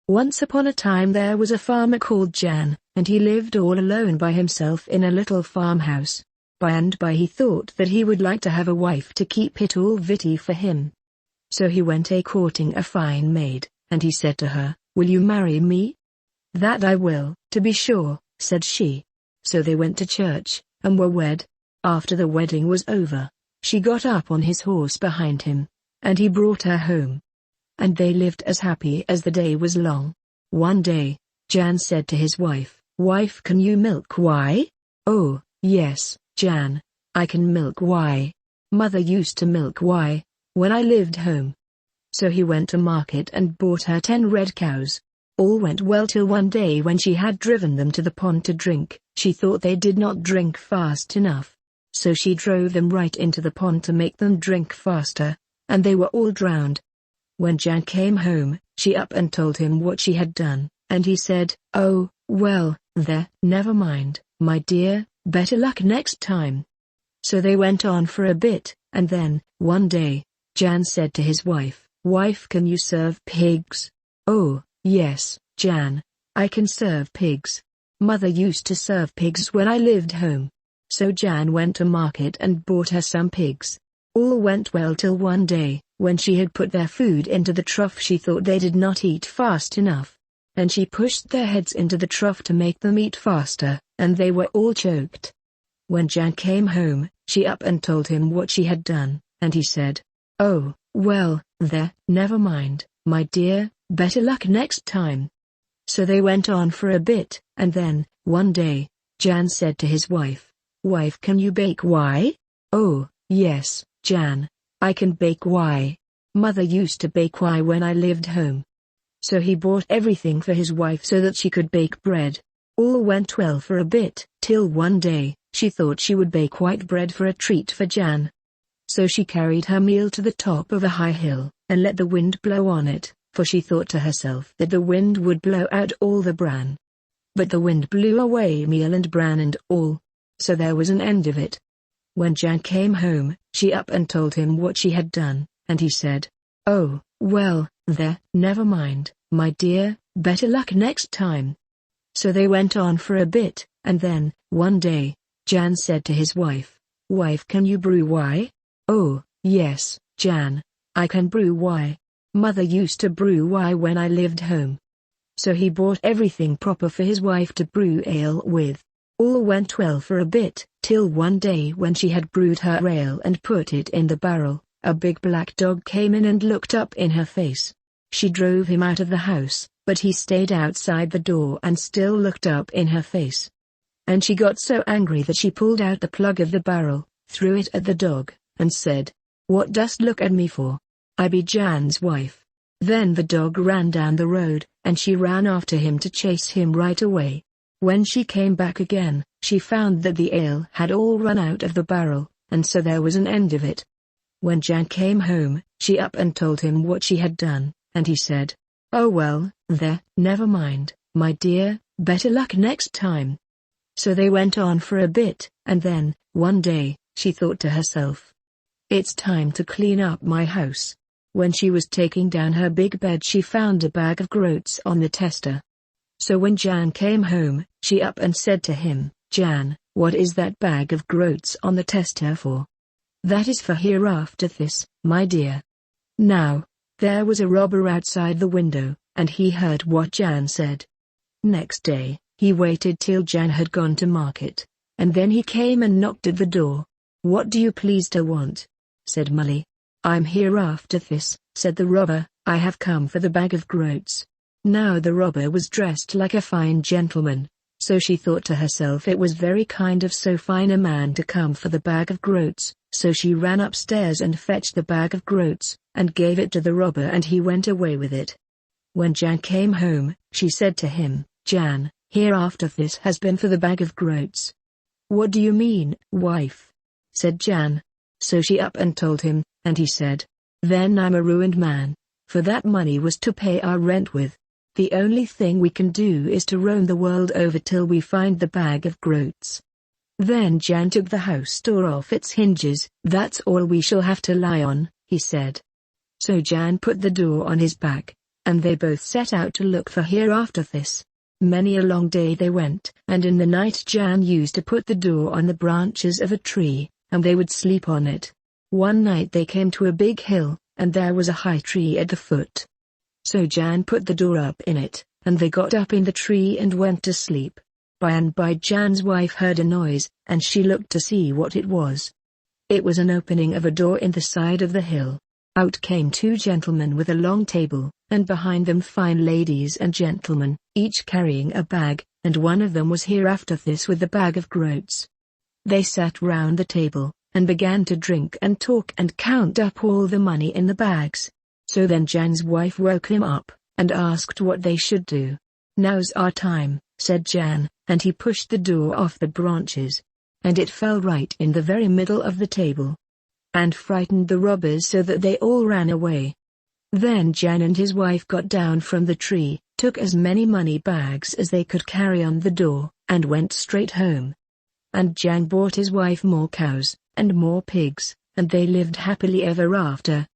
Once upon a time there was a farmer called Jan, and he lived all alone by himself in a little farmhouse. By and by he thought that he would like to have a wife to keep it all vitty for him. So he went a-courting a fine maid, and he said to her, "Will you marry me?" "That I will, to be sure," said she. So they went to church, and were wed. After the wedding was over, she got up on his horse behind him, and he brought her home. And they lived as happy as the day was long. One day, Jan said to his wife, "Wife, can you milk why?" "Oh, yes, Jan, I can milk why. Mother used to milk why, when I lived home." So he went to market and bought her 10 red cows. All went well till one day when she had driven them to the pond to drink. She thought they did not drink fast enough. So she drove them right into the pond to make them drink faster, and they were all drowned. When Jan came home, she up and told him what she had done, and he said, "Oh, well, there, never mind, my dear, better luck next time." So they went on for a bit, and then, one day, Jan said to his wife, "Wife, can you serve pigs?" "Oh, yes, Jan, I can serve pigs. Mother used to serve pigs when I lived home." So Jan went to market and bought her some pigs. All went well till one day, when she had put their food into the trough, she thought they did not eat fast enough. And she pushed their heads into the trough to make them eat faster, and they were all choked. When Jan came home, she up and told him what she had done, and he said, "Oh, well, there, never mind, my dear, better luck next time." So they went on for a bit, and then, one day, Jan said to his wife, "Wife, can you bake why?" "Oh, yes, Jan, I can bake why. Mother used to bake why when I lived home." So he bought everything for his wife so that she could bake bread. All went well for a bit, till one day, she thought she would bake white bread for a treat for Jan. So she carried her meal to the top of a high hill, and let the wind blow on it, for she thought to herself that the wind would blow out all the bran. But the wind blew away meal and bran and all. So there was an end of it. When Jan came home, she up and told him what she had done, and he said, "Oh, well, there, never mind, my dear, better luck next time." So they went on for a bit, and then, one day, Jan said to his wife, "Wife, can you brew why?" "Oh, yes, Jan, I can brew why. Mother used to brew why when I lived home." So he bought everything proper for his wife to brew ale with. All went well for a bit, till one day when she had brewed her ale and put it in the barrel, a big black dog came in and looked up in her face. She drove him out of the house, but he stayed outside the door and still looked up in her face. And she got so angry that she pulled out the plug of the barrel, threw it at the dog, and said, "What dost look at me for? I be Jan's wife." Then the dog ran down the road, and she ran after him to chase him right away. When she came back again, she found that the ale had all run out of the barrel, and so there was an end of it. When Jan came home, she up and told him what she had done, and he said, "Oh well, there, never mind, my dear, better luck next time." So they went on for a bit, and then, one day, she thought to herself, "It's time to clean up my house." When she was taking down her big bed, she found a bag of groats on the tester. So when Jan came home, she up and said to him, "Jan, what is that bag of groats on the tester for?" "That is for hereafter this, my dear." Now, there was a robber outside the window, and he heard what Jan said. Next day, he waited till Jan had gone to market, and then he came and knocked at the door. "What do you please to want?" said Molly. "I'm here after this," said the robber, "I have come for the bag of groats." Now the robber was dressed like a fine gentleman, so she thought to herself it was very kind of so fine a man to come for the bag of groats, so she ran upstairs and fetched the bag of groats, and gave it to the robber, and he went away with it. When Jan came home, she said to him, "Jan, hereafter this has been for the bag of groats." "What do you mean, wife?" said Jan. So she up and told him, and he said, "Then I'm a ruined man, for that money was to pay our rent with. The only thing we can do is to roam the world over till we find the bag of groats." Then Jan took the house door off its hinges. "That's all we shall have to lie on," he said. So Jan put the door on his back, and they both set out to look for Hereafterthis. Many a long day they went, and in the night Jan used to put the door on the branches of a tree, and they would sleep on it. One night they came to a big hill, and there was a high tree at the foot. So Jan put the door up in it, and they got up in the tree and went to sleep. By and by Jan's wife heard a noise, and she looked to see what it was. It was an opening of a door in the side of the hill. Out came two gentlemen with a long table, and behind them fine ladies and gentlemen, each carrying a bag, and one of them was Hereafterthis with the bag of groats. They sat round the table, and began to drink and talk and count up all the money in the bags. So then Jan's wife woke him up, and asked what they should do. "Now's our time," said Jan, and he pushed the door off the branches. And it fell right in the very middle of the table, and frightened the robbers so that they all ran away. Then Jan and his wife got down from the tree, took as many money bags as they could carry on the door, and went straight home. And Jan bought his wife more cows, and more pigs, and they lived happily ever after.